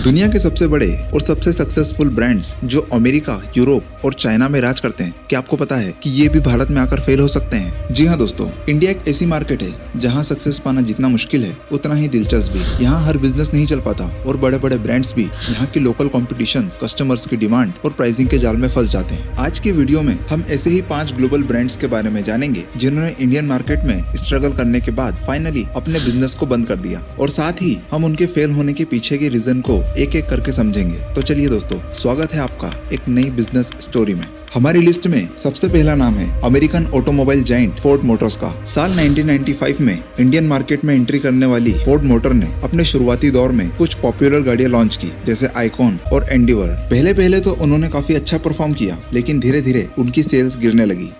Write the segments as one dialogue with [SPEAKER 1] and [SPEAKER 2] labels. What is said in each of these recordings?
[SPEAKER 1] दुनिया के सबसे बड़े और सबसे सक्सेसफुल ब्रांड्स जो अमेरिका, यूरोप और चाइना में राज करते हैं, क्या आपको पता है कि ये भी भारत में आकर फेल हो सकते हैं? जी हाँ दोस्तों, इंडिया एक ऐसी मार्केट है जहाँ सक्सेस पाना जितना मुश्किल है उतना ही दिलचस्प भी। यहाँ हर बिजनेस नहीं चल पाता और बड़े बड़े ब्रांड्स भी यहाँ की लोकल कॉम्पिटिशन, कस्टमर्स की डिमांड और प्राइसिंग के जाल में फंस जाते हैं। आज की वीडियो में हम ऐसे ही 5 ग्लोबल ब्रांड्स के बारे में जानेंगे जिन्होंने इंडियन मार्केट में स्ट्रगल करने के बाद फाइनली अपने बिजनेस को बंद कर दिया, और साथ ही हम उनके फेल होने के पीछे के रीजन को एक एक करके समझेंगे। तो चलिए दोस्तों, स्वागत है आपका एक नई बिजनेस स्टोरी में। हमारी लिस्ट में सबसे पहला नाम है American automobile giant Ford Motors का। साल 1995 में इंडियन मार्केट में एंट्री करने वाली फोर्ड मोटर ने अपने शुरुआती दौर में कुछ पॉपुलर गाड़ियां लॉन्च की, जैसे आइकॉन और एंडीवर। पहले तो उन्होंने काफी अच्छा परफॉर्म किया, लेकिन धीरे धीरे उनकी सेल्स गिरने लगी।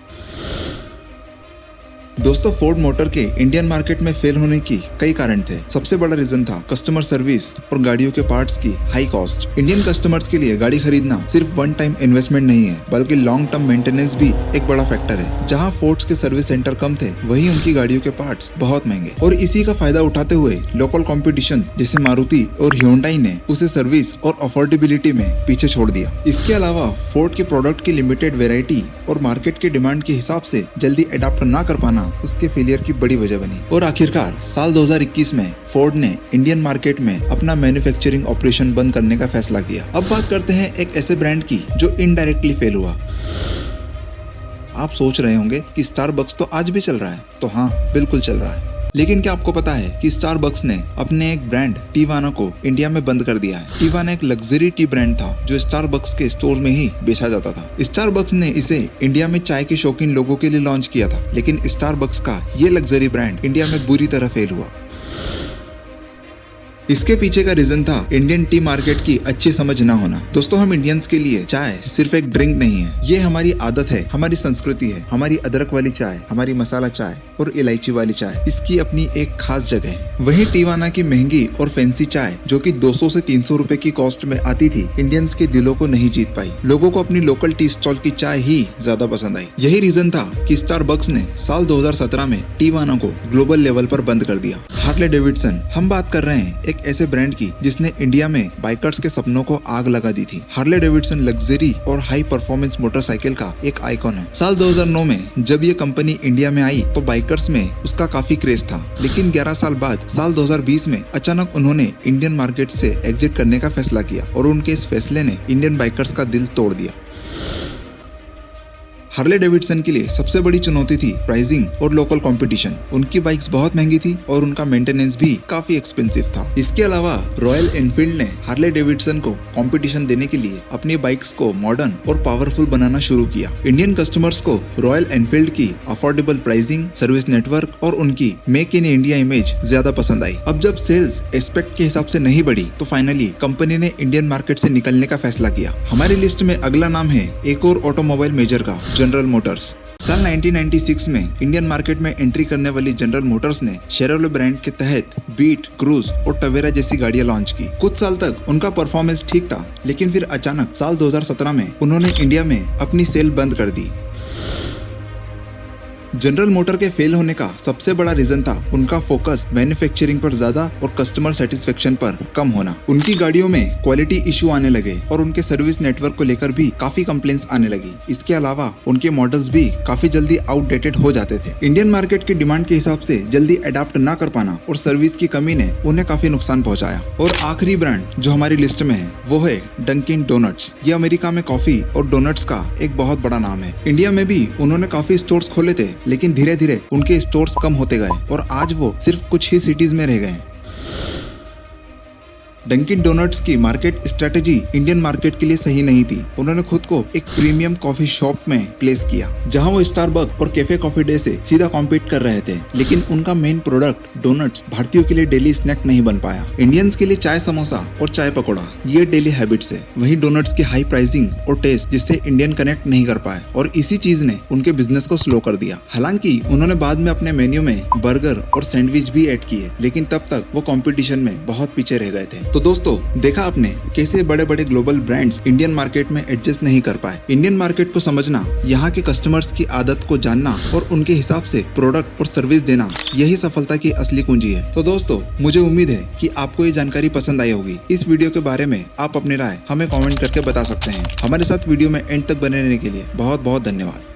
[SPEAKER 1] दोस्तों, फोर्ड मोटर के इंडियन मार्केट में फेल होने की कई कारण थे। सबसे बड़ा रीजन था कस्टमर सर्विस और गाड़ियों के पार्ट्स की हाई कॉस्ट। इंडियन कस्टमर्स के लिए गाड़ी खरीदना सिर्फ वन टाइम इन्वेस्टमेंट नहीं है, बल्कि लॉन्ग टर्म मेंटेनेंस भी एक बड़ा फैक्टर है। जहां फोर्ड्स के सर्विस सेंटर कम थे, वहीं उनकी गाड़ियों के पार्ट्स बहुत महंगे, और इसी का फायदा उठाते हुए लोकल कॉम्पिटिशन जैसे मारुति और ह्यूंडई ने उसे सर्विस और अफोर्डेबिलिटी में पीछे छोड़ दिया। इसके अलावा फोर्ड के प्रोडक्ट की लिमिटेड वेराइटी और मार्केट के डिमांड के हिसाब से जल्दी अडॉप्ट न कर पाना उसके फेलियर की बड़ी वजह बनी। और आखिरकार साल 2021 में फोर्ड ने इंडियन मार्केट में अपना मैन्युफैक्चरिंग ऑपरेशन बंद करने का फैसला किया। अब बात करते हैं एक ऐसे ब्रांड की जो इनडायरेक्टली फेल हुआ। आप सोच रहे होंगे कि स्टारबक्स तो आज भी चल रहा है। तो हाँ, बिल्कुल चल रहा है। लेकिन क्या आपको पता है कि स्टारबक्स ने अपने एक ब्रांड टीवाना को इंडिया में बंद कर दिया है। टीवाना एक लग्जरी टी ब्रांड था जो स्टारबक्स के स्टोर में ही बेचा जाता था। स्टारबक्स ने इसे इंडिया में चाय के शौकीन लोगों के लिए लॉन्च किया था, लेकिन स्टारबक्स का ये लग्जरी ब्रांड इंडिया में बुरी तरह फेल हुआ। इसके पीछे का रीजन था इंडियन टी मार्केट की अच्छी समझ ना होना। दोस्तों, हम इंडियंस के लिए चाय सिर्फ एक ड्रिंक नहीं है, ये हमारी आदत है, हमारी संस्कृति है। हमारी अदरक वाली चाय, हमारी मसाला चाय और इलायची वाली चाय, इसकी अपनी एक खास जगह है। वहीं टीवाना की महंगी और फैंसी चाय जो कि 200 से 300 रुपए की कॉस्ट में आती थी, इंडियंस के दिलों को नहीं जीत पाई। लोगों को अपनी लोकल टी स्टॉल की चाय ही ज्यादा पसंद आई। यही रीजन था कि स्टारबक्स ने साल 2017 में टीवाना को ग्लोबल लेवल पर बंद कर दिया। हार्ले डेविडसन, हम बात कर रहे हैं एक ऐसे ब्रांड की जिसने इंडिया में बाइकर्स के सपनों को आग लगा दी थी। हार्ले डेविडसन लग्जरी और हाई परफॉर्मेंस मोटरसाइकिल का एक आइकॉन है। साल 2009 में जब ये कंपनी इंडिया में आई तो बाइकर्स में उसका काफी क्रेज था, लेकिन 11 साल बाद साल 2020 में अचानक उन्होंने इंडियन मार्केट से एग्जिट करने का फैसला किया, और उनके इस फैसले ने इंडियन बाइकर्स का दिल तोड़ दिया। हार्ले डेविडसन के लिए सबसे बड़ी चुनौती थी प्राइसिंग और लोकल कंपटीशन। उनकी बाइक्स बहुत महंगी थी और उनका मेंटेनेंस भी काफी एक्सपेंसिव था। इसके अलावा रॉयल एनफील्ड ने हार्ले डेविडसन को कंपटीशन देने के लिए अपनी बाइक्स को मॉडर्न और पावरफुल बनाना शुरू किया। इंडियन कस्टमर्स को रॉयल एनफील्ड की अफोर्डेबल प्राइसिंग, सर्विस नेटवर्क और उनकी मेक इन इंडिया इमेज ज्यादा पसंद आई। अब जब सेल्स एक्सपेक्ट के हिसाब से नहीं बढ़ी तो फाइनली कंपनी ने इंडियन मार्केट से निकलने का फैसला किया। हमारी लिस्ट में अगला नाम है एक और ऑटोमोबाइल मेजर का, जनरल मोटर्स। साल 1996 में इंडियन मार्केट में एंट्री करने वाली जनरल मोटर्स ने शेवरले ब्रांड के तहत बीट, क्रूज और टवेरा जैसी गाड़ियां लॉन्च की। कुछ साल तक उनका परफॉर्मेंस ठीक था, लेकिन फिर अचानक साल 2017 में उन्होंने इंडिया में अपनी सेल बंद कर दी। जनरल मोटर के फेल होने का सबसे बड़ा रीजन था उनका फोकस मैन्युफैक्चरिंग पर ज्यादा और कस्टमर सेटिस्फेक्शन पर कम होना। उनकी गाड़ियों में क्वालिटी इशू आने लगे और उनके सर्विस नेटवर्क को लेकर भी काफी कंप्लेंट्स आने लगी। इसके अलावा उनके मॉडल्स भी काफी जल्दी आउटडेटेड हो जाते थे। इंडियन मार्केट की डिमांड के हिसाब से जल्दी अडॉप्ट न कर पाना और सर्विस की कमी ने उन्हें काफी नुकसान पहुंचाया। और आखिरी ब्रांड जो हमारी लिस्ट में है वो है डंकिन डोनट्स। ये अमेरिका में कॉफी और डोनट्स का एक बहुत बड़ा नाम है। इंडिया में भी उन्होंने काफी स्टोर्स खोले थे, लेकिन धीरे धीरे उनके स्टोर्स कम होते गए और आज वो सिर्फ कुछ ही सिटीज में रह गए हैं। डंकिन डोनट्स की मार्केट स्ट्रेटेजी इंडियन मार्केट के लिए सही नहीं थी। उन्होंने खुद को एक प्रीमियम कॉफी शॉप में प्लेस किया, जहां वो स्टारबक्स और कैफे कॉफी डे से सीधा कॉम्पीट कर रहे थे, लेकिन उनका मेन प्रोडक्ट डोनट्स भारतीयों के लिए डेली स्नैक नहीं बन पाया। इंडियंस के लिए चाय समोसा और चाय पकौड़ा ये डेली हैबिट्स है, वहीं डोनट्स की हाई प्राइसिंग और टेस्ट जिससे इंडियन कनेक्ट नहीं कर पाए, और इसी चीज ने उनके बिजनेस को स्लो कर दिया। हालांकि उन्होंने बाद में अपने मेन्यू में बर्गर और सैंडविच भी ऐड किए, लेकिन तब तक वो कंपटीशन में बहुत पीछे रह गए थे। तो दोस्तों, देखा आपने कैसे बड़े बड़े ग्लोबल ब्रांड्स इंडियन मार्केट में एडजस्ट नहीं कर पाए। इंडियन मार्केट को समझना, यहाँ के कस्टमर्स की आदत को जानना और उनके हिसाब से प्रोडक्ट और सर्विस देना, यही सफलता की असली कुंजी है। तो दोस्तों, मुझे उम्मीद है कि आपको ये जानकारी पसंद आई होगी। इस वीडियो के बारे में आप अपनी राय हमें कमेंट करके बता सकते हैं। हमारे साथ वीडियो में एंड तक बने रहने के लिए बहुत बहुत धन्यवाद।